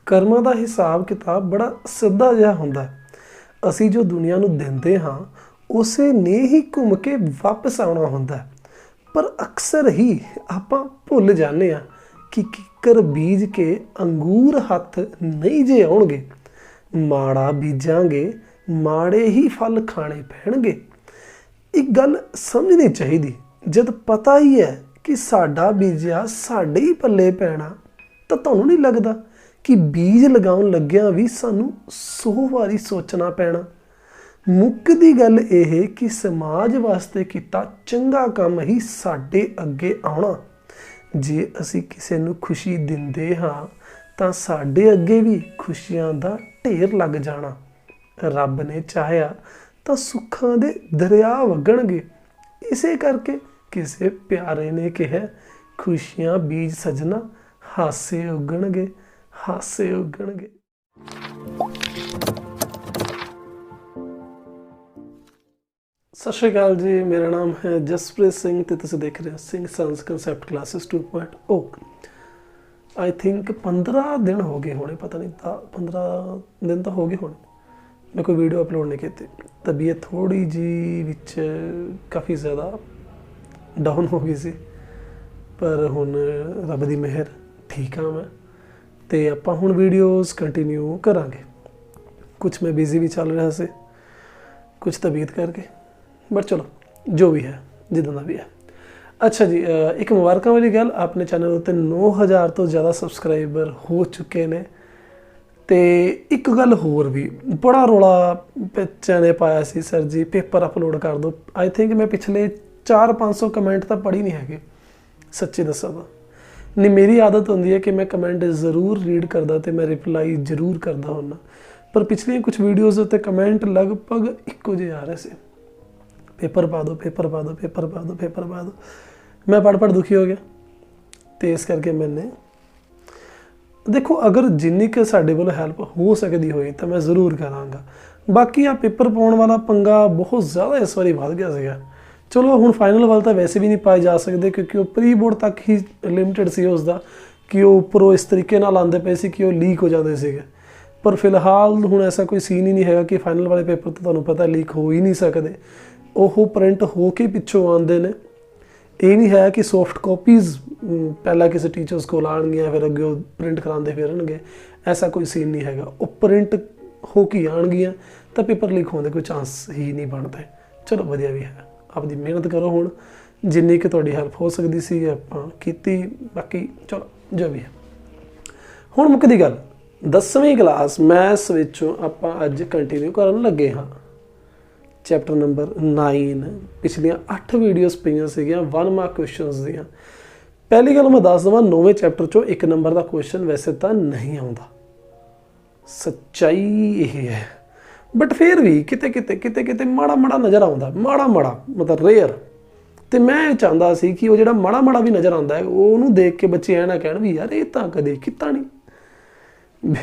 ਕਰਮਾਂ ਦਾ ਹਿਸਾਬ ਕਿਤਾਬ ਬੜਾ ਸਿੱਧਾ ਜਿਹਾ ਹੁੰਦਾ। ਅਸੀਂ ਜੋ ਦੁਨੀਆ ਨੂੰ ਦਿੰਦੇ ਹਾਂ ਉਸੇ ਨੇ ਹੀ ਘੁੰਮ ਕੇ ਵਾਪਸ ਆਉਣਾ ਹੁੰਦਾ। ਪਰ ਅਕਸਰ ਹੀ ਆਪਾਂ ਭੁੱਲ ਜਾਂਦੇ ਹਾਂ ਕਿ ਕਿੱਕਰ ਬੀਜ ਕੇ ਅੰਗੂਰ ਹੱਥ ਨਹੀਂ ਜੇ ਆਉਣਗੇ। ਮਾੜਾ ਬੀਜਾਂਗੇ ਮਾੜੇ ਹੀ ਫਲ ਖਾਣੇ ਪੈਣਗੇ। ਇੱਕ ਗੱਲ ਸਮਝਣੀ ਚਾਹੀਦੀ, ਜਦ ਪਤਾ ਹੀ ਹੈ ਕਿ ਸਾਡਾ ਬੀਜਿਆ ਸਾਡੇ ਹੀ ਪੱਲੇ ਪੈਣਾ, ਤਾਂ ਤੁਹਾਨੂੰ ਨਹੀਂ ਲੱਗਦਾ ਕਿ ਬੀਜ ਲਗਾਉਣ ਲੱਗਿਆਂ ਵੀ ਸਾਨੂੰ 100 ਵਾਰੀ ਸੋਚਣਾ ਪੈਣਾ। ਮੁੱਕਦੀ ਗੱਲ ਇਹ ਕਿ ਸਮਾਜ ਵਾਸਤੇ ਕੀਤਾ ਚੰਗਾ ਕੰਮ ਹੀ ਸਾਡੇ ਅੱਗੇ ਆਉਣਾ। ਜੇ ਅਸੀਂ ਕਿਸੇ ਨੂੰ ਖੁਸ਼ੀ ਦਿੰਦੇ ਹਾਂ ਤਾਂ ਸਾਡੇ ਅੱਗੇ ਵੀ ਖੁਸ਼ੀਆਂ ਦਾ ਢੇਰ ਲੱਗ ਜਾਣਾ। ਰੱਬ ਨੇ ਚਾਹਿਆ ਤਾਂ ਸੁੱਖਾਂ ਦੇ ਦਰਿਆ ਵਗਣਗੇ। ਇਸੇ ਕਰਕੇ ਕਿਸੇ ਪਿਆਰੇ ਨੇ ਕਿਹਾ, ਖੁਸ਼ੀਆਂ ਬੀਜ ਸਜਣਾ, ਹਾਸੇ ਉੱਗਣਗੇ, ਹਾਸੇ ਉੱਗਣਗੇ। ਸਤਿ ਸ਼੍ਰੀ ਅਕਾਲ ਜੀ, ਮੇਰਾ ਨਾਮ ਹੈ ਜਸਪ੍ਰੀਤ ਸਿੰਘ ਤੇ ਤੁਸੀਂ ਦੇਖ ਰਹੇ ਹੋ Singh sons concept classes 2.0। I think 15 ਦਿਨ ਹੋ ਗਏ ਹੋਣੇ, ਪਤਾ ਨਹੀਂ ਤਾਂ 15 ਦਿਨ ਤਾਂ ਹੋ ਗਏ ਹੋਣੇ ਮੈਂ ਕੋਈ ਵੀਡੀਓ ਅਪਲੋਡ ਨਹੀਂ ਕੀਤੀ। ਤਬੀਅਤ ਥੋੜ੍ਹੀ ਜਿਹੀ ਵਿੱਚ ਕਾਫੀ ਜ਼ਿਆਦਾ ਡਾਊਨ ਹੋ ਗਈ ਸੀ, ਪਰ ਹੁਣ ਰੱਬ ਦੀ ਮਿਹਰ ਠੀਕ ਹਾਂ ਮੈਂ, ਅਤੇ ਆਪਾਂ ਹੁਣ ਵੀਡੀਓਜ਼ ਕੰਟੀਨਿਊ ਕਰਾਂਗੇ। ਕੁਛ ਮੈਂ ਬਿਜ਼ੀ ਵੀ ਚੱਲ ਰਿਹਾ ਸੀ ਕੁਛ ਤਬੀਅਤ ਕਰਕੇ, ਬਟ ਚਲੋ ਜੋ ਵੀ ਹੈ ਜਿੱਦਾਂ ਦਾ ਵੀ ਹੈ। ਅੱਛਾ ਜੀ, ਇੱਕ ਮੁਬਾਰਕਾਂ ਵਾਲੀ ਗੱਲ, ਆਪਣੇ ਚੈਨਲ ਉੱਤੇ 9000 ਤੋਂ ਜ਼ਿਆਦਾ ਸਬਸਕ੍ਰਾਈਬਰ ਹੋ ਚੁੱਕੇ ਨੇ। ਅਤੇ ਇੱਕ ਗੱਲ ਹੋਰ ਵੀ, ਬੜਾ ਰੌਲਾ ਬੱਚਿਆਂ ਨੇ ਪਾਇਆ ਸੀ, ਸਰ ਜੀ ਪੇਪਰ ਅਪਲੋਡ ਕਰ ਦਿਓ। ਆਈ ਥਿੰਕ ਮੈਂ ਪਿਛਲੇ 400-500 ਕਮੈਂਟ ਤਾਂ ਪੜ੍ਹੀ ਨਹੀਂ ਹੈਗੇ, ਸੱਚੀ ਦੱਸਾਂ ਤਾਂ। ਨਹੀਂ, ਮੇਰੀ ਆਦਤ ਹੁੰਦੀ ਹੈ ਕਿ ਮੈਂ ਕਮੈਂਟ ਜ਼ਰੂਰ ਰੀਡ ਕਰਦਾ ਅਤੇ ਮੈਂ ਰਿਪਲਾਈ ਜ਼ਰੂਰ ਕਰਦਾ ਹੁੰਦਾ, ਪਰ ਪਿਛਲੀਆਂ ਕੁਛ ਵੀਡੀਓਜ਼ ਉੱਤੇ ਕਮੈਂਟ ਲਗਭਗ ਇੱਕੋ ਜਿਹੇ ਆ ਰਹੇ ਸੀ, ਪੇਪਰ ਪਾ ਦਿਓ, ਪੇਪਰ ਪਾ ਦਿਓ, ਪੇਪਰ ਪਾ ਦਿਓ, ਪੇਪਰ ਪਾ ਦਿਓ। ਮੈਂ ਪੜ੍ਹ ਦੁਖੀ ਹੋ ਗਿਆ, ਅਤੇ ਇਸ ਕਰਕੇ ਮੈਨੇ ਦੇਖੋ, ਅਗਰ ਜਿੰਨੀ ਕੁ ਸਾਡੇ ਵੱਲੋਂ ਹੈਲਪ ਹੋ ਸਕਦੀ ਹੋਈ ਤਾਂ ਮੈਂ ਜ਼ਰੂਰ ਕਰਾਂਗਾ। ਬਾਕੀ ਆ ਪੇਪਰ ਪਾਉਣ ਵਾਲਾ ਪੰਗਾ ਬਹੁਤ ਜ਼ਿਆਦਾ ਇਸ ਵਾਰੀ ਵੱਧ ਗਿਆ ਸੀਗਾ। ਚਲੋ ਹੁਣ ਫਾਈਨਲ ਵੱਲ ਤਾਂ ਵੈਸੇ ਵੀ ਨਹੀਂ ਪਾਏ ਜਾ ਸਕਦੇ, ਕਿਉਂਕਿ ਉਹ ਪ੍ਰੀ ਬੋਰਡ ਤੱਕ ਹੀ ਲਿਮਿਟਡ ਸੀ ਉਸਦਾ, ਕਿ ਉਹ ਉੱਪਰੋਂ ਇਸ ਤਰੀਕੇ ਨਾਲ ਆਉਂਦੇ ਪਏ ਸੀ ਕਿ ਉਹ ਲੀਕ ਹੋ ਜਾਂਦੇ ਸੀਗੇ। ਪਰ ਫਿਲਹਾਲ ਹੁਣ ਐਸਾ ਕੋਈ ਸੀਨ ਹੀ ਨਹੀਂ ਹੈਗਾ ਕਿ ਫਾਈਨਲ ਵਾਲੇ ਪੇਪਰ ਤਾਂ ਤੁਹਾਨੂੰ ਪਤਾ ਲੀਕ ਹੋ ਹੀ ਨਹੀਂ ਸਕਦੇ, ਉਹ ਪ੍ਰਿੰਟ ਹੋ ਕੇ ਪਿੱਛੋਂ ਆਉਂਦੇ ਨੇ। ਇਹ ਨਹੀਂ ਹੈ ਕਿ ਸੌਫਟ ਕਾਪੀਜ਼ ਪਹਿਲਾਂ ਕਿਸੇ ਟੀਚਰਸ ਕੋਲ ਆਉਣਗੀਆਂ ਫਿਰ ਅੱਗੇ ਉਹ ਪ੍ਰਿੰਟ ਕਰਾਉਂਦੇ ਫਿਰਨਗੇ, ਐਸਾ ਕੋਈ ਸੀਨ ਨਹੀਂ ਹੈਗਾ। ਉਹ ਪ੍ਰਿੰਟ ਹੋ ਕੇ ਆਉਣਗੀਆਂ ਤਾਂ ਪੇਪਰ ਲੀਕ ਹੋਣ ਦੇ ਕੋਈ ਚਾਂਸ ਹੀ ਨਹੀਂ ਬਣਦੇ। ਚਲੋ ਵਧੀਆ ਵੀ ਹੈ, ਆਪਦੀ ਮਿਹਨਤ ਕਰੋ। ਹੁਣ ਜਿੰਨੀ ਕਿ ਤੁਹਾਡੀ ਹੈਲਪ ਹੋ ਸਕਦੀ ਸੀ ਆਪਾਂ ਕੀਤੀ, ਬਾਕੀ ਚਲੋ ਜੋ ਵੀ ਹੈ। ਹੁਣ ਮੁੱਕਦੀ ਗੱਲ, 10ਵੀਂ ਕਲਾਸ ਮੈਥਸ ਵਿੱਚੋਂ ਆਪਾਂ ਅੱਜ ਕੰਟੀਨਿਊ ਕਰਨ ਲੱਗੇ ਹਾਂ, ਚੈਪਟਰ ਨੰਬਰ 9। ਪਿਛਲੀਆਂ 8 ਵੀਡੀਓਜ਼ ਪਈਆਂ ਸੀਗੀਆਂ 1 ਮਾਰਕ ਕੁਐਸਚਨਸ ਦੀਆਂ। ਪਹਿਲੀ ਗੱਲ ਮੈਂ ਦੱਸ ਦੇਵਾਂ, 9ਵੇਂ ਚੈਪਟਰ 'ਚੋਂ 1 ਨੰਬਰ ਦਾ ਕੁਐਸਚਨ ਵੈਸੇ ਤਾਂ ਨਹੀਂ ਆਉਂਦਾ, ਸੱਚਾਈ ਇਹ ਹੈ। ਬਟ ਫਿਰ ਵੀ ਕਿਤੇ ਮਾੜਾ ਨਜ਼ਰ ਆਉਂਦਾ, ਮਾੜਾ ਮਤਲਬ ਰੇਅਰ। ਅਤੇ ਮੈਂ ਚਾਹੁੰਦਾ ਸੀ ਕਿ ਉਹ ਜਿਹੜਾ ਮਾੜਾ ਵੀ ਨਜ਼ਰ ਆਉਂਦਾ ਹੈ ਉਹਨੂੰ ਦੇਖ ਕੇ ਬੱਚੇ ਐਂ ਨਾ ਕਹਿਣ ਵੀ ਯਾਰ ਇਹ ਤਾਂ ਕਦੇ ਕੀਤਾ ਨਹੀਂ।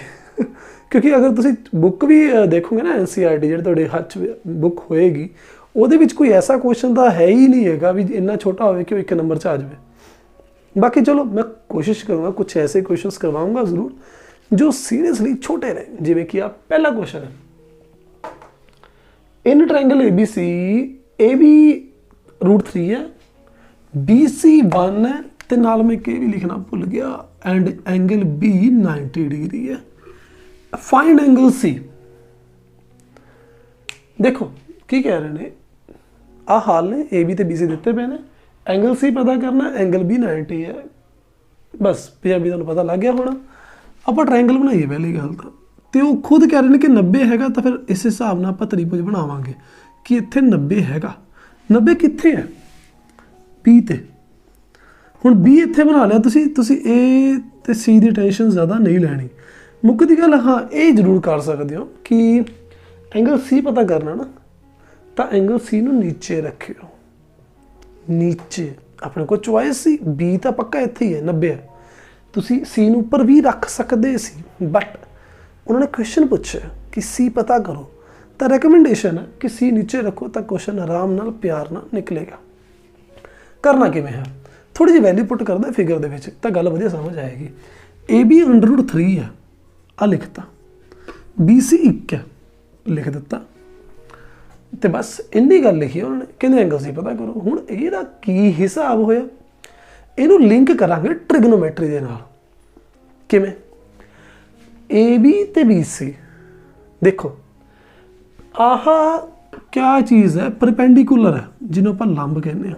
ਕਿਉਂਕਿ ਅਗਰ ਤੁਸੀਂ ਬੁੱਕ ਵੀ ਦੇਖੋਗੇ ਨਾ, NCERT ਜਿਹੜੀ ਤੁਹਾਡੇ ਹੱਥ 'ਚ ਬੁੱਕ ਹੋਏਗੀ, ਉਹਦੇ ਵਿੱਚ ਕੋਈ ਐਸਾ ਕੁਐਸਚਨ ਤਾਂ ਹੈ ਹੀ ਨਹੀਂ ਹੈਗਾ ਵੀ ਇੰਨਾ ਛੋਟਾ ਹੋਵੇ ਕਿ ਉਹ 1 ਨੰਬਰ 'ਚ ਆ ਜਾਵੇ। ਬਾਕੀ ਚਲੋ ਮੈਂ ਕੋਸ਼ਿਸ਼ ਕਰੂੰਗਾ ਕੁਛ ਐਸੇ ਕੁਐਸਚਨਸ ਕਰਵਾਊਂਗਾ ਜ਼ਰੂਰ ਜੋ ਸੀਰੀਅਸਲੀ ਛੋਟੇ ਨੇ। ਜਿਵੇਂ ਕਿ ਆ ਪਹਿਲਾ ਕੁਐਸਚਨ ਹੈ, ਇਨ ਟ੍ਰਾਇੰਗਲ ABC, AB √3 ਹੈ, BC 1 ਹੈ, ਅਤੇ ਨਾਲ ਮੈਂ ਇਹ ਵੀ ਲਿਖਣਾ ਭੁੱਲ ਗਿਆ, ਐਂਡ ਐਂਗਲ B 90 ਡਿਗਰੀ ਹੈ। Find angle C। ਦੇਖੋ ਕੀ ਕਹਿ ਰਹੇ ਨੇ, ਆਹ ਹਾਲ ਨੇ, AB ਅਤੇ BC ਦਿੱਤੇ ਪਏ ਨੇ, ਐਂਗਲ C ਪਤਾ ਕਰਨਾ, ਐਂਗਲ B 90 ਹੈ। ਬਸ ਪੰਜਾਬੀ ਤੁਹਾਨੂੰ ਪਤਾ ਲੱਗ ਗਿਆ ਹੋਣਾ। ਆਪਾਂ ਟ੍ਰਾਇੰਗਲ ਬਣਾਈਏ ਪਹਿਲੀ ਗੱਲ ਤਾਂ, ਅਤੇ ਉਹ ਖੁਦ ਕਹਿ ਰਹੇ ਨੇ ਕਿ 90 ਹੈਗਾ, ਤਾਂ ਫਿਰ ਇਸ ਹਿਸਾਬ ਨਾਲ ਆਪਾਂ ਤ੍ਰਿਭੁਜ ਬਣਾਵਾਂਗੇ ਕਿ ਇੱਥੇ 90 ਹੈਗਾ। 90 ਕਿੱਥੇ ਹੈ? B 'ਤੇ। ਹੁਣ B ਇੱਥੇ ਬਣਾ ਲਿਆ ਤੁਸੀਂ A ਅਤੇ C ਦੀ ਟੈਨਸ਼ਨ ਜ਼ਿਆਦਾ ਨਹੀਂ ਲੈਣੀ। ਮੁੱਕਦੀ ਗੱਲ, ਹਾਂ ਇਹ ਜ਼ਰੂਰ ਕਰ ਸਕਦੇ ਹੋ ਕਿ ਐਂਗਲ C ਪਤਾ ਕਰਨਾ ਨਾ, ਤਾਂ ਐਂਗਲ C ਨੂੰ ਨੀਚੇ ਰੱਖਿਓ, ਨੀਚੇ। ਆਪਣੇ ਕੋਲ ਚੁਆਇਸ ਸੀ, B ਤਾਂ ਪੱਕਾ ਇੱਥੇ ਹੀ ਹੈ, 90 ਹੈ। ਤੁਸੀਂ C ਨੂੰ ਉੱਪਰ ਵੀ ਰੱਖ ਸਕਦੇ ਸੀ, ਬਟ ਉਹਨਾਂ ਨੇ ਕੁਐਸਚਨ ਪੁੱਛਿਆ ਕਿ C ਪਤਾ ਕਰੋ, ਤਾਂ ਰეკਮੈਂਡੇਸ਼ਨ ਹੈ ਕਿ C ਨੀਚੇ ਰੱਖੋ, ਤਾਂ ਕੁਐਸਚਨ ਆਰਾਮ ਨਾਲ ਪਿਆਰ ਨਾਲ ਨਿਕਲੇਗਾ। ਕਰਨਾ ਕਿਵੇਂ ਹੈ, ਥੋੜ੍ਹੀ ਜਿਹੀ ਵੈਲਿਊ ਪੁੱਟ ਕਰਦਾ ਫਿਗਰ ਦੇ ਵਿੱਚ, ਤਾਂ ਗੱਲ ਵਧੀਆ ਸਮਝ ਆਏਗੀ। AB √3 ਹੈ, आ लिखता, BC 1 है लिख दिता, तो बस इन्नी गल लिखी उन्होंने, कहते एंगल सी पता करो। हुण इहदा की हिसाब होया, इहनू लिंक करांगे ट्रिग्नोमैट्री दे नाल। किवें? AB ते BC, देखो आह क्या चीज़ है, परपेंडिकुलर है जिन्हों आप लंब कहने हैं,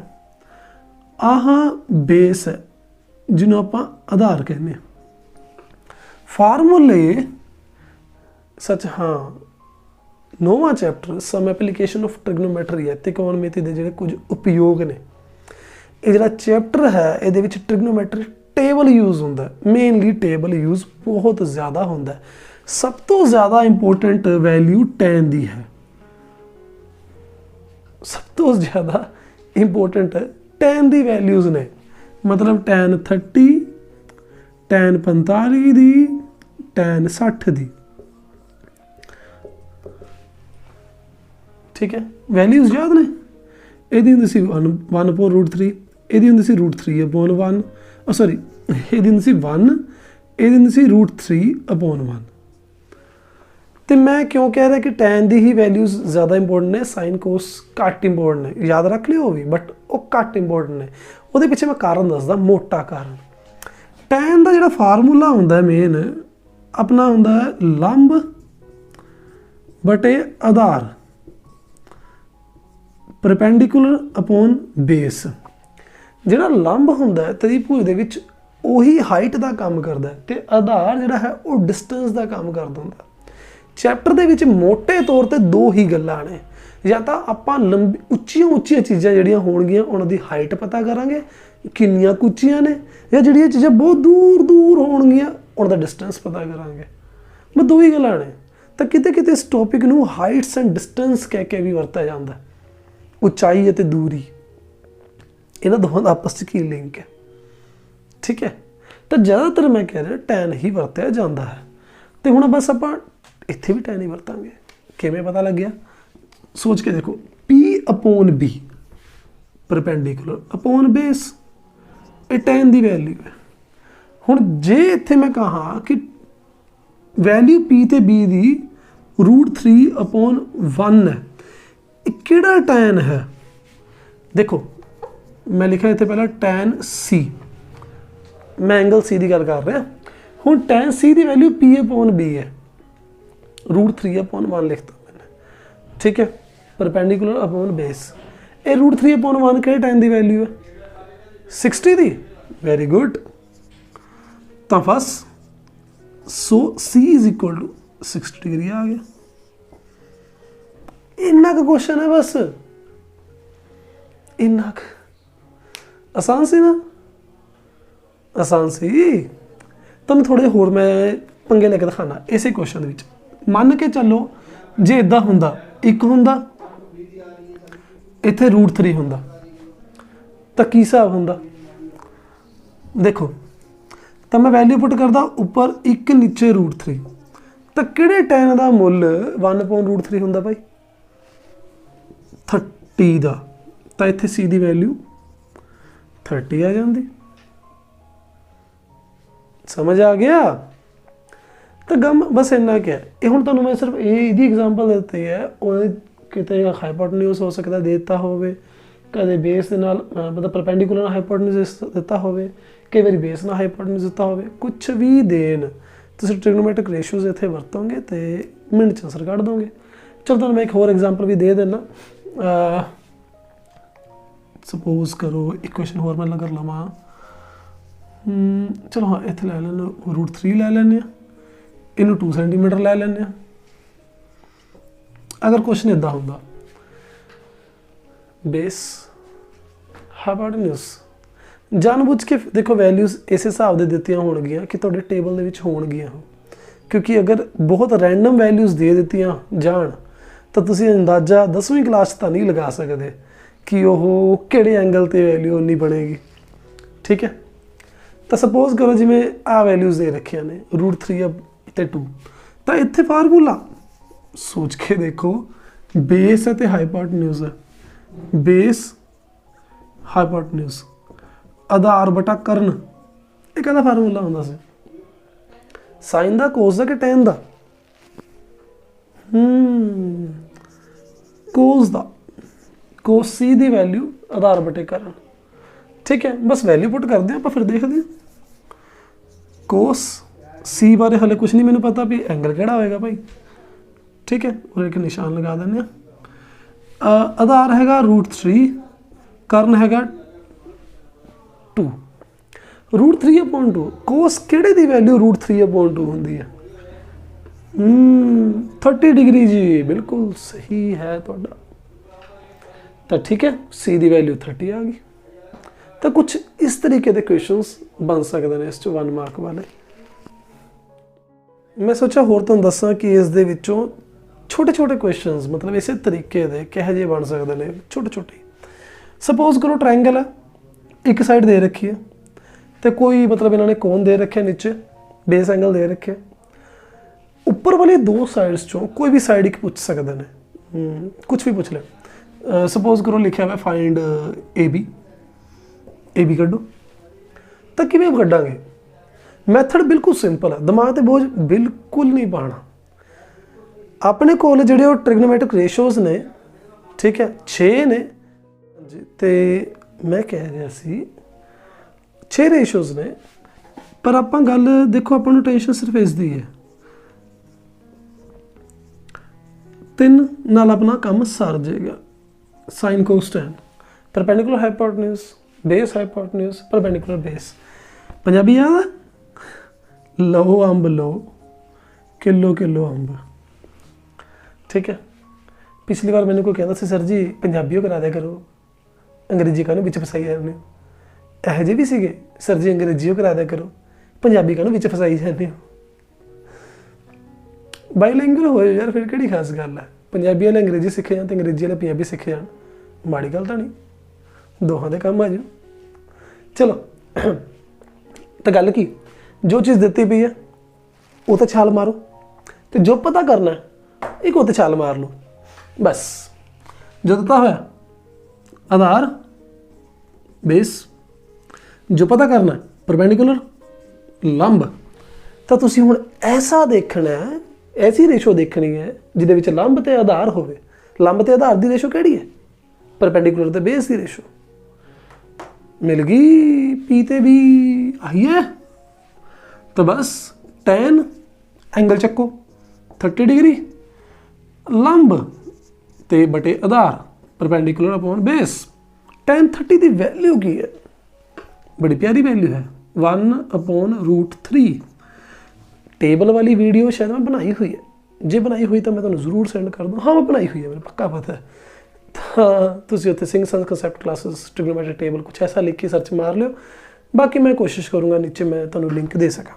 आह बेस है जिन्हों आप आधार कहने हैं। फार्मूले सच, हाँ 9वां चैप्टर सम एप्लीकेशन ऑफ ट्रिग्नोमैट्री है, त्रिकोणमिति दे जिहड़े कुछ उपयोग ने। ये जिहड़ा चैप्टर है इहदे विच ट्रिग्नोमैट्री टेबल यूज़ होंदा है, मेनली टेबल यूज़ बहुत ज़्यादा होंदा है। सब तो ज़्यादा इंपोर्टेंट वैल्यू tan दी है, सब तो ज़्यादा इंपोर्टेंट tan दी वैल्यूज़ ने, मतलब tan 30, tan 45 दी, tan 60 दी, ठीक है। वैल्यूज़ याद ने, ਇਹਦੀ ਹੁੰਦੀ ਸੀ 1/√3, ਇਹਦੀ ਹੁੰਦੀ ਸੀ √3/1, सॉरी ਇਹਦੀ ਹੁੰਦੀ ਸੀ 1, ਇਹਦੀ ਹੁੰਦੀ ਸੀ √3/1। तो मैं क्यों कह रहा कि tan ਦੀ ही वैल्यूज़ ज़्यादा इंपोर्टेंट ने, साइन कोस घट इंपोर्टेंट ने, याद रख लियो भी, बट वो घट इंपोर्टेंट ने। ਉਹਦੇ ਪਿੱਛੇ मैं कारण दसदा, मोटा कारण। tan ਦਾ ਜਿਹੜਾ फार्मूला ਹੁੰਦਾ मेन अपना ਹੁੰਦਾ लंब बटे आधार, परपेंडिकुलर अपॉन बेस। ਜਿਹੜਾ ਲੰਬ ਹੁੰਦਾ ਹੈ ਤ੍ਰਿਭੁਜ ਦੇ ਵਿੱਚ ਉਹੀ ਹਾਈਟ ਦਾ ਕੰਮ ਕਰਦਾ ਹੈ, ਤੇ ਆਧਾਰ ਜਿਹੜਾ ਹੈ ਉਹ ਡਿਸਟੈਂਸ ਦਾ ਕੰਮ ਕਰਦਾ ਹੁੰਦਾ। ਚੈਪਟਰ ਦੇ ਵਿੱਚ ਮੋٹے ਤੌਰ ਤੇ ਦੋ ਹੀ ਗੱਲਾਂ ਨੇ, ਜਾਂ ਤਾਂ ਆਪਾਂ ਲੰਬੀ ਉੱਚੀਆਂ ਚੀਜ਼ਾਂ ਜਿਹੜੀਆਂ ਹੋਣਗੀਆਂ ਉਹਨਾਂ ਦੀ ਹਾਈਟ ਪਤਾ ਕਰਾਂਗੇ ਕਿੰਨੀਆਂ ਕੁ ਉੱਚੀਆਂ ਨੇ, ਜਾਂ ਜਿਹੜੀਆਂ ਚੀਜ਼ਾਂ ਬਹੁਤ ਦੂਰ ਹੋਣਗੀਆਂ ਉਹਨਾਂ ਦਾ ਡਿਸਟੈਂਸ ਪਤਾ ਕਰਾਂਗੇ। ਮੈਂ ਦੋ ਹੀ ਗੱਲਾਂ ਨੇ। ਤਾਂ ਕਿਤੇ ਕਿਤੇ ਇਸ ਟੌਪਿਕ ਨੂੰ ਹਾਈਟਸ ਐਂਡ ਡਿਸਟੈਂਸ ਕਹਿ ਕੇ ਵੀ ਵਰਤਿਆ ਜਾਂਦਾ, ਉਚਾਈ ਅਤੇ ਦੂਰੀ, ਇਹਨਾਂ ਦੋਵਾਂ ਦਾ ਆਪਸ 'ਚ ਕੀ ਲਿੰਕ ਹੈ, ਠੀਕ ਹੈ। ਤਾਂ ਜ਼ਿਆਦਾਤਰ ਮੈਂ ਕਹਿ ਰਿਹਾ tan ਹੀ ਵਰਤਿਆ ਜਾਂਦਾ ਹੈ, ਤੇ ਹੁਣ ਬਸ ਆਪਾਂ ਇੱਥੇ ਵੀ tan ਹੀ ਵਰਤਾਂਗੇ। ਕਿਵੇਂ ਪਤਾ ਲੱਗਿਆ? ਸੋਚ ਕੇ ਦੇਖੋ, P/B ਪਰਪੈਂਡੀਕੂਲਰ ਅਪੋਨ ਬੇਸ, ਇਹ tan ਦੀ ਵੈਲਿਊ ਹੈ। ਹੁਣ ਜੇ ਇੱਥੇ ਮੈਂ ਕਹਾਂ ਕਿ ਵੈਲਿਊ P ਤੇ B ਦੀ √3/1 ਹੈ, ਇਹ ਕਿਹੜਾ tan ਹੈ? ਦੇਖੋ मैं लिखा इतने पहला tan C, मैं एंगल C की गल कर रहा। हूँ tan C की वैल्यू P/B है, √3/1 लिखता मैंने, ठीक है, परपेंडिकुलर अपॉन बेस। ये √3/1 कि tan की वैल्यू है 60 दी, वेरी गुड। तो बस सो C = 60 डिग्री आ गया। इन्ना का क्वेश्चन है, बस इन्ना का। आसान सी ना, आसान सी। तुम थोड़े होर मैं पंगे लेके दिखाना इसे क्वेश्चन विच। मन के चलो जे इदा हुंदा, एक हुंदा इत्थे √3 हुंदा, तो की हिसाब हुंदा? देखो, तो मैं वैल्यू पुट करदा ऊपर 1 नीचे √3, तो किहड़े tan का मुल 1/√3 हुंदा भाई? 30 का। तो इत्थे C की वैल्यू 30 आ जाती। समझ आ गया? तो गम बस इन्ना क्या है। ये हुण तुहानूं मैं सिर्फ यही एग्जाम्पल देती है, किते हाइपोटेन्यूज हो सकता देता होवे, कदे बेस दे नाल मतलब परपेंडिकुलर हाइपोटेन्यूज दिता होवे, कई बार बेस नाल हाइपोटेन्यूज दिता होवे, कुछ भी देन तुसीं ट्रिग्नोमेट्रिक रेशियोज इत्थे वरतोगे तो मिनट च आंसर कढ दोगे। चलो तुहानूं मैं एक होर एग्जाम्पल भी दे देना। सपोज करो एक क्वेश्चन होर मैं कर लवां, चलो हाँ इत्थे लै लैने √3 लै लैने, इनू 2 सेंटीमीटर लै लैने। अगर क्वेश्चन इदा हुंदा बेस हाइपोटेन्यूज, जानबूझ के देखो वैल्यूज़ इस हिसाब से दित्तियां होणगियां कि तुहाडे टेबल दे विच होणगियां, क्योंकि अगर बहुत रैंडम वैल्यूज़ दे दित्तियां जाण तो तुसीं अंदाज़ा 10वीं क्लास तो नहीं लगा सकते कि वह किहड़े एंगल ते वैल्यू उन्नी बनेगी, ठीक है। तो सपोज करो जिवें आ वैल्यूज़ दे रखियां ने √3 ते 2, तो इत्थे फार्मूला सोच के देखो, बेस है तो हाइपोटेन्यूज है, बेस हाइपोटेन्यूज आधार बटा कर्ण, एक फार्मूला होंदा सी। साइन का, कोस का कि टैन का? कोस का। कोस सी की वैल्यू आधार बटे करन, ठीक है। बस वैल्यू पुट करते हैं आप, फिर देखते हैं। कोस सी बारे हले कुछ नहीं मैंने पता भी एंगल केड़ा होएगा भाई, ठीक है। और एक निशान लगा देने। आधार हैगा √3, करन हैगा 2, √3/2। कोस केड़े दी वैल्यू √3/2 होंदी है? 30 डिग्री जी, बिल्कुल सही है तुहाडा। तो ठीक है, सी की वैल्यू 30 आ गई। तो कुछ इस तरीके के क्वेश्चंस बन सकते हैं इस 1 मार्क वाले। मैं सोचा होर तुहानूं दस्सां कि इस दे विचों छोटे छोटे क्वेश्चंस मतलब इस तरीके के किहो जिहे बन सकते हैं, छोटे छोटे। सपोज करो ट्रायंगल है, एक साइड दे रखी है, तो कोई मतलब इन्होंने कोण दे रखे, नीचे बेस एंगल दे रखे, ऊपर वाली 2 साइड्स चों कोई भी साइड एक पूछ सकते हैं, कुछ भी पूछ ले। सपोज करो लिखा हुआ फाइंड ए बी कड्डो, तो किवें कड्डांगे? मैथड बिल्कुल सिंपल है, दिमाग ते बोझ बिल्कुल नहीं पाना। अपने कोल जिहड़े ट्रिग्नोमेट्रिक रेशोज़ ने, ठीक है, 6 ने जी। तो मैं कह रहा सी 6 रेशोज़ ने, पर आप गल देखो, अपन नूं टेंशन सिर्फ इसदी है, 3 नाल अपना काम सर जाएगा। Sine cos tan, perpendicular hypotenuse, base hypotenuse, perpendicular base. Punjabi याद है? लो अंब लो, किलो किलो अंब, ठीक है। पिछली बार मैंने कोई कहता सी सर जी पंजाबी करा दिया करो, अंग्रेजी कानूं विच फसाई जाने हो। ਇਹੋ ਜਿਹੇ भी सीगे, सर जी अंग्रेजी करा दिया करो, पंजाबी कानूं विच फसाई जाने हो। बाईलिंगुअल हो यार, फिर किहड़ी खास गल है। पंजाबी वाले अंग्रेजी सीखे जान, अंग्रेजी वाले पंजाबी सीखे जान, माड़ी गल तो नहीं, दोहां दे काम आ जाओ। चलो तो गल की, जो चीज़ दिती पई है वो तो छाल मारो, तो जो पता करना है एक वो तो छाल मार लो बस। जो दिता होया आधार बेस, जो पता करना है परपेंडिकुलर लंब, तो तुसी हुण ऐसा देखना है, ऐसी रेशो देखनी है जिहदे विच लंब ते आधार होवे। लंब ते आधार दी रेशो किहड़ी है? परपेंडिकुलर ते बेस दी रेशो। मिल गई, पी ते बी आई है। तो बस टैन एंगल चक्को 30 डिग्री, लंब ते बटे आधार परपेंडिकुलर अपॉन बेस। टैन 30 की वैल्यू की है? बड़ी प्यारी वैल्यू है, 1/√3। टेबल वाली वीडियो शायद मैं बनाई हुई है, जे बनाई हुई तो मैं तुम्हें जरूर सेंड कर दूँ। हाँ मैं बनाई हुई है, मेरे पक्का पता है। हाँ तुम उत्थे Singh Sons concept classes trigonometry table कुछ ऐसा लिख के सर्च मार लियो। बाकी मैं कोशिश करूँगा नीचे मैं तुम्हें लिंक दे सका।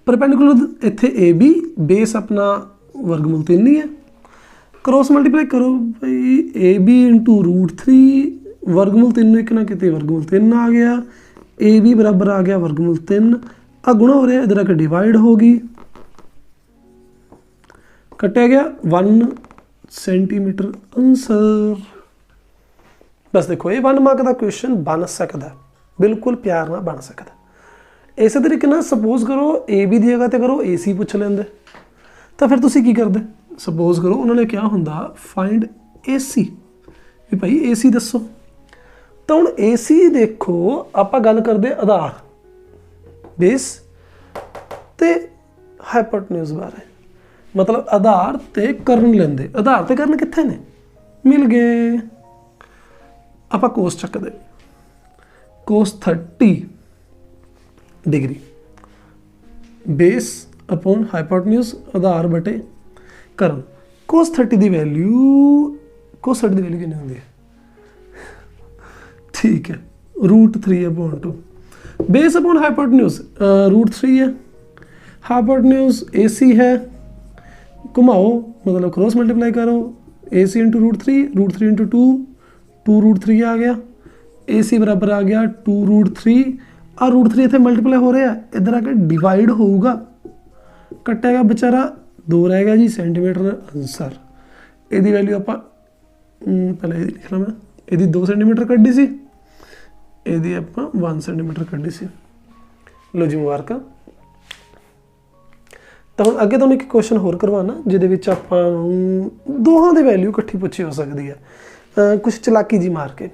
परपेंडिकुलर इत्थे ए बी, बेस अपना वर्गमूल 3 ही है। क्रॉस मल्टीप्लाई करो भाई, ए बी इंटू √3, वर्गमूल 3 एक ना कितने वर्गमूल 3 आ गया, ए बी बराबर आ गया वर्गमूल 3। आ गुणा हो रहा है, इधर आके डिवाइड होगी, कटिया गया 1 सेंटीमीटर आंसर। बस देखो ये 1 मार्क का क्वेश्चन बन सकता है, बिल्कुल प्यार ना बन सकता। इस तरीके ना सपोज करो ए बी की जगह तो करो ए सी पूछ लेंदे, तो फिर तुसी की करदे? सपोज करो उन्होंने क्या होंदा फाइंड ए सी, भी भाई ए सी दसो। तो हुण ए सी देखो आप गल करदे आधार बेस ते हाइपोटेन्यूज बारे, मतलब आधार ते करन लेंदे। आधार ते करन कित्थे ने? मिल गए। आप कोस चकदे, कोस 30 डिग्री, बेस अपॉन हाइपोटेन्यूज आधार बटे करन। कोस 30 की वैल्यू, कोस 30 की वैल्यू कितनी होंदी है? ठीक है √3/2। बेस अपॉन हाइपोटेन्यूज √3 है, हाइपोटेन्यूज ए सी है, घुमाओ मतलब क्रॉस मल्टीप्लाई करो, ए सी इंटू √3, √3 इंटू 2 √3 आ गया, ए सी बराबर आ गया 2√3। और √3 इतने मल्टीप्लाई हो रहा है, इधर आके डिवाइड होगा, कटेगा बेचारा 2 रह गया जी सेंटीमीटर आंसर। यदी वैल्यू आप पहले लिखना, मैं यदि 2 सेंटीमीटर कड्डी सी, यदि आप 1 सेंटीमीटर कड्डी सी। लो जी मुबारक। ਤਾਂ ਹੁਣ ਅੱਗੇ ਤੁਹਾਨੂੰ ਇੱਕ ਕੁਐਸਚਨ ਹੋਰ ਕਰਵਾਉਣਾ ਜਿਹਦੇ ਵਿੱਚ ਆਪਾਂ ਨੂੰ ਦੋਹਾਂ ਦੀ ਵੈਲਿਊ ਇਕੱਠੀ ਪੁੱਛੀ ਹੋ ਸਕਦੀ ਹੈ ਕੁਛ ਚਲਾਕੀ ਜੀ ਮਾਰ ਕੇ।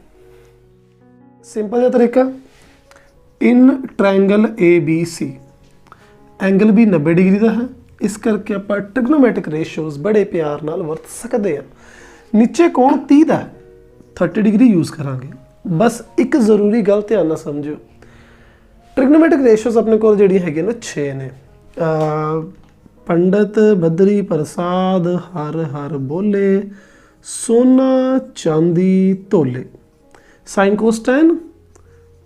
ਸਿੰਪਲ ਜਿਹਾ ਤਰੀਕਾ, ਇਨ ਟ੍ਰਾਇੰਗਲ ABC ਐਂਗਲ ਵੀ 90 ਡਿਗਰੀ ਦਾ ਹੈ, ਇਸ ਕਰਕੇ ਆਪਾਂ ਟ੍ਰਿਗਨੋਮੈਟਿਕ ਰੇਸ਼ੀਓਜ਼ ਬੜੇ ਪਿਆਰ ਨਾਲ ਵਰਤ ਸਕਦੇ ਹਾਂ। ਨੀਚੇ ਕੋਣ 30 ਦਾ 30 ਡਿਗਰੀ ਯੂਜ਼ ਕਰਾਂਗੇ। ਬਸ ਇੱਕ ਜ਼ਰੂਰੀ ਗੱਲ ਧਿਆਨ ਨਾਲ ਸਮਝਿਓ, ਟ੍ਰਿਗਨੋਮੈਟਿਕ ਰੇਸ਼ੀਓਜ਼ ਆਪਣੇ ਕੋਲ ਜਿਹੜੀਆਂ ਹੈਗੀਆਂ ਨਾ 6 ਨੇ। ਪੰਡਤ ਬਦਰੀ ਪ੍ਰਸਾਦ ਹਰ ਹਰ ਬੋਲੇ, ਸੋਨਾ ਚਾਂਦੀ ਧੋਲੇ, ਸਾਈਨ ਕੋਸਟੈਨ,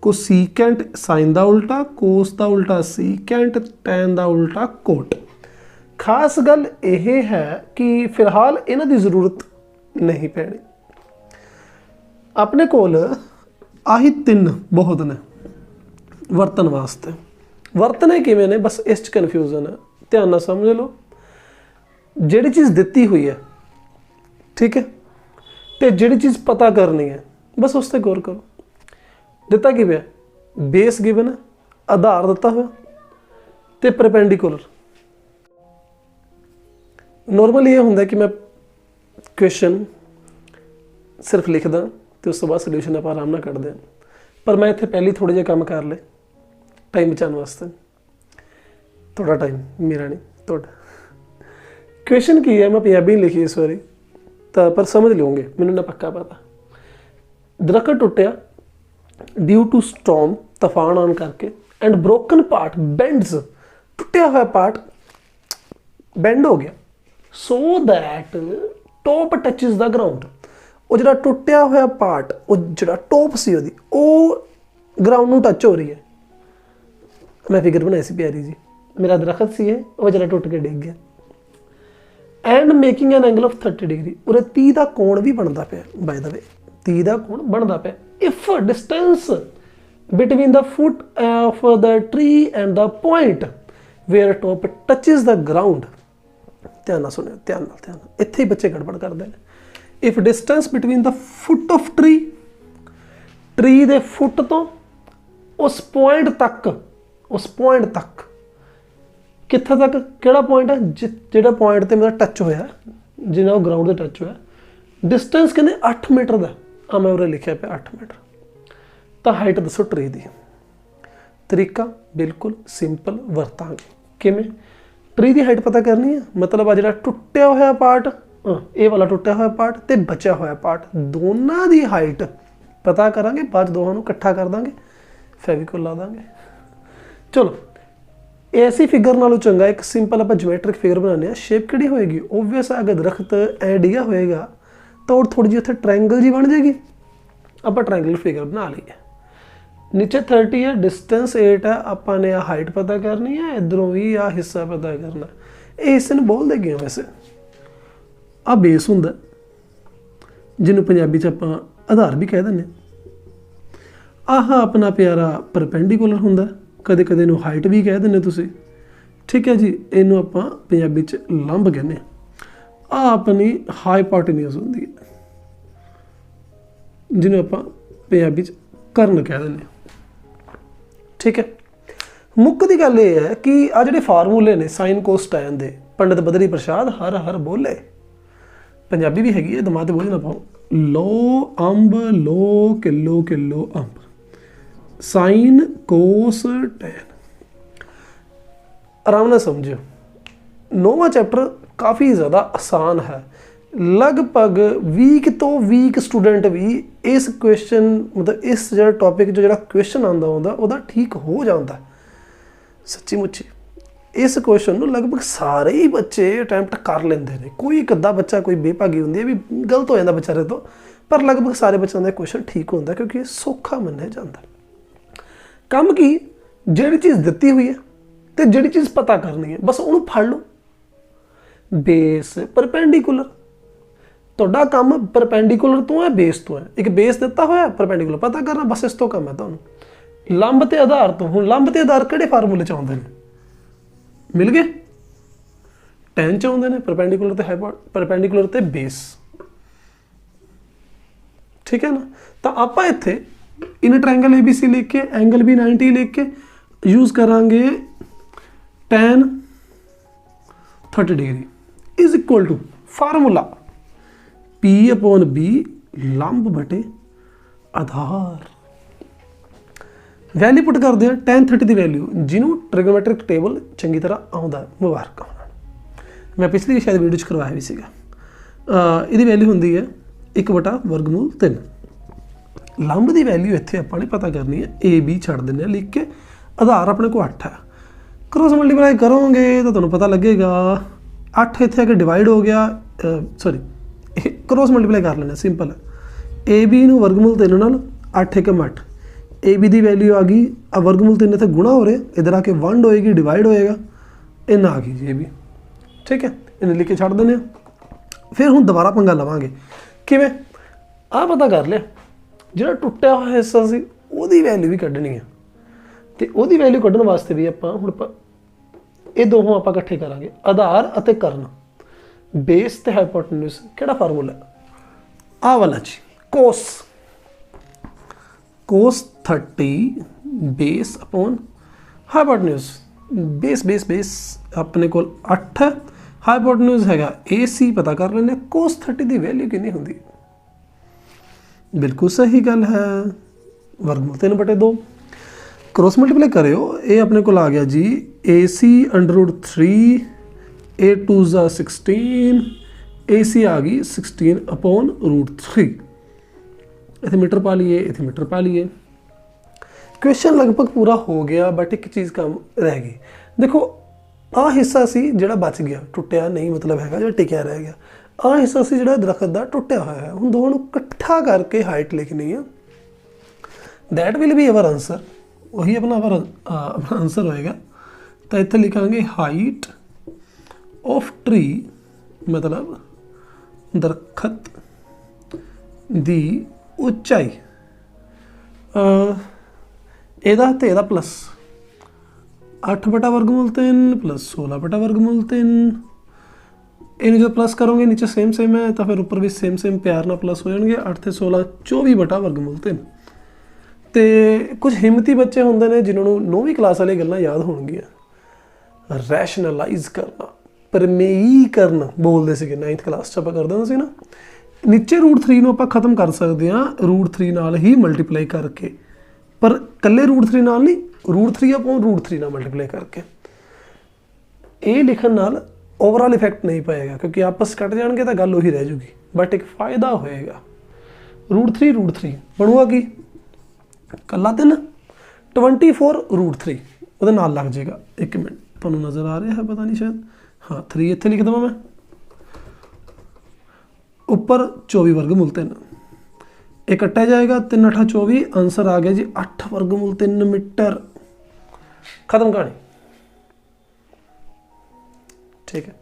ਕੋਸੀਕੈਂਟ ਸਾਈਨ ਦਾ ਉਲਟਾ, ਕੋਸ ਦਾ ਉਲਟਾ ਸੀਕੈਂਟ, ਟੈਨ ਦਾ ਉਲਟਾ ਕੋਟ। ਖਾਸ ਗੱਲ ਇਹ ਹੈ ਕਿ ਫਿਲਹਾਲ ਇਹਨਾਂ ਦੀ ਜ਼ਰੂਰਤ ਨਹੀਂ ਪੈਣੀ। ਆਪਣੇ ਕੋਲ ਆਹੀ 3 ਬਹੁਤ ਨੇ ਵਰਤਣ ਵਾਸਤੇ। ਵਰਤਣੇ ਕਿਵੇਂ ਨੇ ਬਸ ਇਸ 'ਚ ਕਨਫਿਊਜ਼ਨ ਹੈ, ਧਿਆਨ ਨਾਲ ਸਮਝ ਲਓ। ਜਿਹੜੀ ਚੀਜ਼ ਦਿੱਤੀ ਹੋਈ ਹੈ, ਠੀਕ ਹੈ, ਤੇ ਜਿਹੜੀ ਚੀਜ਼ ਪਤਾ ਕਰਨੀ ਹੈ ਬਸ ਉਸ 'ਤੇ ਗੌਰ ਕਰੋ। ਦਿੱਤਾ ਕੀ ਪਿਆ, ਬੇਸ ਗਿਵਨ ਹੈ, ਆਧਾਰ ਦਿੱਤਾ ਹੋਇਆ ਤੇ ਪਰਪੈਂਡੀਕੂਲਰ। ਨੋਰਮਲੀ ਇਹ ਹੁੰਦਾ ਕਿ ਮੈਂ ਕੁਐਸਚਨ ਸਿਰਫ ਲਿਖਦਾ ਤੇ ਉਸ ਤੋਂ ਬਾਅਦ ਸੋਲੂਸ਼ਨ ਆਪਾਂ ਆਰਾਮ ਨਾਲ ਕੱਢਦੇ ਹਾਂ, ਪਰ ਮੈਂ ਇੱਥੇ ਪਹਿਲੀ ਥੋੜ੍ਹੇ ਜਿਹੇ ਕੰਮ ਕਰ ਲਏ ਟਾਈਮ ਬਚਾਉਣ ਵਾਸਤੇ। ਤੁਹਾਡਾ ਟਾਈਮ, ਮੇਰਾ ਨਹੀਂ, ਤੁਹਾਡਾ। ਕੁਐਸਚਨ ਕੀ ਹੈ, ਮੈਂ ਪੰਜਾਬੀ ਨਹੀਂ ਲਿਖੀ ਇਸ ਵਾਰੀ ਤਾਂ, ਪਰ ਸਮਝ ਲਓਗੇ, ਮੈਨੂੰ ਨਾ ਪੱਕਾ ਪਤਾ। ਦਰਖਤ ਟੁੱਟਿਆ ਡਿਊ ਟੂ ਸਟੋਰਮ, ਤੂਫਾਨ ਆਉਣ ਕਰਕੇ, ਐਂਡ ਬ੍ਰੋਕਨ ਪਾਰਟ ਬੈਂਡਸ, ਟੁੱਟਿਆ ਹੋਇਆ ਪਾਰਟ ਬੈਂਡ ਹੋ ਗਿਆ, so that top touches the ground. ਉਹ ਜਿਹੜਾ ਟੁੱਟਿਆ ਹੋਇਆ ਪਾਰਟ, ਉਹ ਜਿਹੜਾ ਟੋਪ ਸੀ ਉਹਦੀ, ਉਹ ਗਰਾਊਂਡ ਨੂੰ ਟੱਚ ਹੋ ਰਹੀ ਹੈ। ਮੈਂ ਫਿਗਰ ਬਣਾਈ ਸੀ ਪਿਆਰੀ ਜੀ, ਮੇਰਾ ਦਰਖਤ ਸੀ ਇਹ, ਉਹ ਜਿਹੜਾ ਟੁੱਟ ਕੇ ਡਿੱਗ ਗਿਆ। And making N angle of 30 degree, ਉਰੇ 30 ਦਾ ਕੋਣ ਵੀ ਬਣਦਾ ਪਿਆ, ਬਾਏ ਦਾ ਵੇ 30 ਦਾ ਕੋਣ ਬਣਦਾ ਪਿਆ। If distance between the foot of the tree and the point where top touches the ground, ਧਿਆਨ ਨਾਲ ਸੁਣਿਓ, ਧਿਆਨ ਨਾਲ, ਇੱਥੇ ਹੀ ਬੱਚੇ ਗੜਬੜ ਕਰਦੇ ਨੇ। If distance between the foot of tree, tree ਦੇ ਫੁੱਟ ਤੋਂ ਉਸ ਪੁਆਇੰਟ ਤੱਕ, ਕਿੱਥੇ ਤੱਕ, ਕਿਹੜਾ ਪੁਆਇੰਟ ਹੈ, ਜਿਹੜਾ ਪੁਆਇੰਟ ਤੇ ਮੇਰਾ ਟੱਚ ਹੋਇਆ, ਜਿਹਨਾਂ ਉਹ ਗਰਾਊਂਡ 'ਤੇ ਟੱਚ ਹੋਇਆ, ਡਿਸਟੈਂਸ ਕਹਿੰਦੇ 8 ਮੀਟਰ ਦਾ। ਆ ਮੈਂ ਉਰੇ ਲਿਖਿਆ ਪਿਆ 8 ਮੀਟਰ। ਤਾਂ ਹਾਈਟ ਦੱਸੋ ਟਰੀ ਦੀ। ਤਰੀਕਾ ਬਿਲਕੁਲ ਸਿੰਪਲ ਵਰਤਾਂਗੇ। ਕਿਵੇਂ? ਟਰੀ ਦੀ ਹਾਈਟ ਪਤਾ ਕਰਨੀ ਹੈ, ਮਤਲਬ ਆ ਜਿਹੜਾ ਟੁੱਟਿਆ ਹੋਇਆ ਪਾਰਟ, ਇਹ ਵਾਲਾ ਟੁੱਟਿਆ ਹੋਇਆ ਪਾਰਟ ਤੇ ਬਚਿਆ ਹੋਇਆ ਪਾਰਟ, ਦੋਨਾਂ ਦੀ ਹਾਈਟ ਪਤਾ ਕਰਾਂਗੇ। ਬਾਅਦ ਦੋਹਾਂ ਨੂੰ ਇਕੱਠਾ ਕਰ ਦਾਂਗੇ, ਫੈਵੀਕੋਲ ਲਾ ਦਾਂਗੇ। ਚਲੋ, ਐਸੀ ਫਿਗਰ ਨਾਲੋਂ ਚੰਗਾ ਇੱਕ ਸਿੰਪਲ ਆਪਾਂ ਜਿਓਮੈਟ੍ਰਿਕ ਫਿਗਰ ਬਣਾਉਂਦੇ ਹਾਂ। ਸ਼ੇਪ ਕਿਹੜੀ ਹੋਏਗੀ? ਓਬਵੀਅਸ ਹੈ, ਅਗਰ ਦਰਖਤ ਐ ਡਿੱਗਾ ਹੋਏਗਾ ਤਾਂ ਉਹ ਥੋੜੀ ਜਿਹੀ ਉੱਥੇ ਟ੍ਰਾਇੰਗਲ ਜੀ ਬਣ ਜਾਏਗੀ। ਆਪਾਂ ਟ੍ਰਾਇੰਗਲ ਫਿਗਰ ਬਣਾ ਲਈਏ। ਨੀਚੇ 30 ਹੈ, ਡਿਸਟੈਂਸ 8 ਹੈ, ਆਪਾਂ ਨੇ ਆ ਹਾਈਟ ਪਤਾ ਕਰਨੀ ਹੈ, ਇੱਧਰੋਂ ਵੀ ਆ ਹਿੱਸਾ ਪਤਾ ਕਰਨਾ। ਇਹ ਹਿੱਸੇ ਨੂੰ ਬੋਲਦੇ ਕੀ ਵੈਸੇ? ਆ ਬੇਸ ਹੁੰਦਾ, ਜਿਹਨੂੰ ਪੰਜਾਬੀ 'ਚ ਆਪਾਂ ਆਧਾਰ ਵੀ ਕਹਿ ਦਿੰਦੇ ਹਾਂ। ਆਹ ਆਪਣਾ ਪਿਆਰਾ ਪਰਪੈਂਡੀਕੂਲਰ ਹੁੰਦਾ, ਕਦੇ ਕਦੇ ਇਹਨੂੰ ਹਾਈਟ ਵੀ ਕਹਿ ਦਿੰਦੇ ਤੁਸੀਂ, ਠੀਕ ਹੈ ਜੀ। ਇਹਨੂੰ ਆਪਾਂ ਪੰਜਾਬੀ 'ਚ ਲੰਬ ਕਹਿੰਦੇ ਹਾਂ। ਆਹ ਆਪਣੀ ਹਾਈਪੋਟੇਨਿਊਜ਼ ਹੁੰਦੀ ਹੈ, ਜਿਹਨੂੰ ਆਪਾਂ ਪੰਜਾਬੀ 'ਚ ਕਰਨ ਕਹਿ ਦਿੰਦੇ ਹਾਂ, ਠੀਕ ਹੈ। ਮੁੱਖ ਦੀ ਗੱਲ ਇਹ ਹੈ ਕਿ ਆ ਜਿਹੜੇ ਫਾਰਮੂਲੇ ਨੇ ਸਾਈਨ ਕੋਸ ਟੈਨ ਦੇ, ਪੰਡਤ ਬਦਰੀ ਪ੍ਰਸਾਦ ਹਰ ਹਰ ਬੋਲੇ, ਪੰਜਾਬੀ ਵੀ ਹੈਗੀ ਹੈ, ਦਿਮਾਗ 'ਤੇ ਬੋਝ ਨਾ ਪਾਓ। ਲੋ ਅੰਬ ਲੋ, ਕਿਲੋ ਕਿਲੋ ਅੰਬ, ਸਾਈਨ ਕੋਸ ਟੈਨ। ਆਰਾਮ ਨਾਲ ਸਮਝਿਓ, 9ਵਾਂ ਚੈਪਟਰ ਕਾफ़ी ज़्यादा आसान है। लगभग ਵੀਕ ਤੋਂ ਵੀਕ ਸਟੂਡੈਂਟ ਵੀ ਇਸ ਕੁਐਸਚਨ, ਮਤਲਬ ਇਸ ਜਿਹੜਾ ਟੌਪਿਕ 'ਚ ਜਿਹੜਾ ਕੁਐਸਚਨ ਆਉਂਦਾ ਉਹਦਾ ਠੀਕ ਹੋ ਜਾਂਦਾ ਸੱਚੀ ਮੁੱਚੀ। ਇਸ ਕੁਐਸਚਨ ਨੂੰ ਲਗਭਗ ਸਾਰੇ ਹੀ ਬੱਚੇ ਅਟੈਂਪਟ ਕਰ ਲੈਂਦੇ ਨੇ। ਕੋਈ ਇੱਕ ਅੱਧਾ ਬੱਚਾ ਕੋਈ ਬੇਭਾਗੀ ਹੁੰਦੀ ਹੈ ਵੀ ਗਲਤ ਹੋ ਜਾਂਦਾ ਵਿਚਾਰੇ ਤੋਂ, ਪਰ ਲਗਭਗ ਸਾਰੇ ਬੱਚਿਆਂ ਦਾ ਕੁਐਸਚਨ ਠੀਕ ਹੁੰਦਾ ਕਿਉਂਕਿ ਇਹ ਸੌਖਾ ਮੰਨਿਆ ਜਾਂਦਾ। ਕੰਮ ਕੀ? ਜਿਹੜੀ ਚੀਜ਼ ਦਿੱਤੀ ਹੋਈ ਹੈ ਤੇ ਜਿਹੜੀ ਚੀਜ਼ ਪਤਾ ਕਰਨੀ ਹੈ, ਬਸ ਉਹਨੂੰ ਫੜ ਲਓ। ਬੇਸ ਪਰਪੈਂਡੀਕੂਲਰ, ਤੁਹਾਡਾ ਕੰਮ ਪਰਪੈਂਡੀਕੂਲਰ ਤੋਂ ਹੈ, ਬੇਸ ਤੋਂ ਹੈ। ਇੱਕ ਬੇਸ ਦਿੱਤਾ ਹੋਇਆ, ਪਰਪੈਂਡੀਕੂਲਰ ਪਤਾ ਕਰਨਾ, ਬਸ ਇਸ ਤੋਂ ਕੰਮ ਹੈ ਤੁਹਾਨੂੰ। ਲੰਬ ਤੇ ਆਧਾਰ ਤੋਂ, ਹੁਣ ਲੰਬ ਤੇ ਆਧਾਰ ਕਿਹੜੇ ਫਾਰਮੂਲੇ 'ਚ ਆਉਂਦੇ ਨੇ? ਮਿਲ ਗਏ? ਟੈਨ 'ਚ ਆਉਂਦੇ ਨੇ, ਪਰਪੈਂਡੀਕੂਲਰ ਤੇ ਪਰਪੈਂਡੀਕੂਲਰ ਤੇ ਬੇਸ, ਠੀਕ ਹੈ ਨਾ। ਤਾਂ ਆਪਾਂ ਇੱਥੇ ਇਨ ਟ੍ਰਾਇੰਗਲ ABC ਲਿਖ ਕੇ, ਐਂਗਲ ਵੀ 90 ਲਿਖ ਕੇ ਯੂਜ਼ ਕਰਾਂਗੇ tan 30 degree is equal to formula P/B लंब बटे आधार। वैल्यू पुट करते हैं tan 30 की वैल्यू, जिन्होंने ट्रिगोनोमेट्रिक टेबल चंगी तरह आता है मुबारक। मैं पिछली शायद वीडियो करवाया भी सीगा। ਇਹਦੀ वैल्यू होंगी है 1/√3। लंब की वैल्यू इत्थे आपां ने पता करनी है, AB छड़ देने लिख के, आधार अपने को 8 है। क्रॉस मल्टीप्लाई करोगे तो तुहानूं पता लगेगा 8 इत्थे आके डिवाइड हो गया, सॉरी क्रॉस मल्टीप्लाई कर लेना सिंपल है। AB नूं वर्गमूल 3 नाल 8 × 8, AB की वैल्यू आ गई, आ वर्गमूल 3 इत्थे गुणा हो रहे, इधर आके वंड होएगी डिवाइड होएगा, इन्ना आ गई जी AB। ठीक है, इन्हें लिख के छड़ देने। फिर हुण दोबारा पंगा लवांगे किवें, आ पता कर लिया जिहड़ा टुट्टिया होया हिस्सा सी उहदी वैल्यू भी कढनी है, ते उहदी वैल्यू कढण वास्ते भी आपां हुण ये दोनों आपां इकट्ठे करांगे, आधार अते कर्ण, बेस ते हाइपोटेन्यूज। किहड़ा फार्मूला आ वाला जी, cos 30 base upon hypotenuse. Base अपने को 8 है, हाइपोटेन्यूज हैगा AC पता कर लेने। cos 30 की वैल्यू कितनी होंगी, बिल्कुल सही गल है, वर्गमूल 3/2। क्रॉस मल्टीप्लाई करो, ये अपने को आ गया जी AC √3, A2 16, AC आ गई 16/√3। इतने मीटर पा लिए, इतने मीटर पा लिए। क्वेश्चन लगभग पूरा हो गया, बट एक चीज़ कम रह गई। देखो आ हिस्सा सी जिहड़ा बच गया, टुटिया नहीं मतलब हैगा जो टिकिया रह गया, आ हिस्सा सी जिहड़ा दरखत दा टुटिया होया है। हुण दोनों इकट्ठा करके हाइट लिखनी है, that will be our answer. वही अपना आंसर होएगा। तो इत्थे लिखांगे हाइट ऑफ ट्री मतलब दरखत दी उचाई, ਇਹਦਾ ਤੇ ਇਹਦਾ प्लस 8/√3 प्लस 16/√3। इन्हें जो प्लस करोगे नीचे सेम है, तो फिर ऊपर भी सेम प्यार ना प्लस हो जाएंगे। 8 ते 16 24/√3। तो कुछ हिम्मती बच्चे होंगे ने जिन्होंने 9वीं क्लास वाली गल्लां याद होणगियां। रैशनलाइज करना, प्रमेयीकरण बोलते थे 9th क्लास च, आप करते सी ना। नीचे √3 नूं आपां खत्म कर सकते हैं √3 नाल ही मल्टीप्लाई करके, पर कल्ले √3 नाल नहीं, √3/√3 नाल मल्टीप्लाई करके। ये लिखण नाल ओवरऑल इफेक्ट नहीं पाएगा, क्योंकि आपस कट जाएंगे तो गल उही रह जूगी, बट एक फायदा होएगा। √3 बनूगा कि कल्ला 3 24√3 वो नाल लग जाएगा। एक मिनट, तुहानूं नज़र आ रहा है पता नहीं शायद, हाँ 3 इत्थे लिख देवां मैं, ऊपर 24/3 ये कट्टा जाएगा, 3 × 8 = 24। आंसर आ गया जी 8/3 मीटर। खत्म कहानी। ठीक है।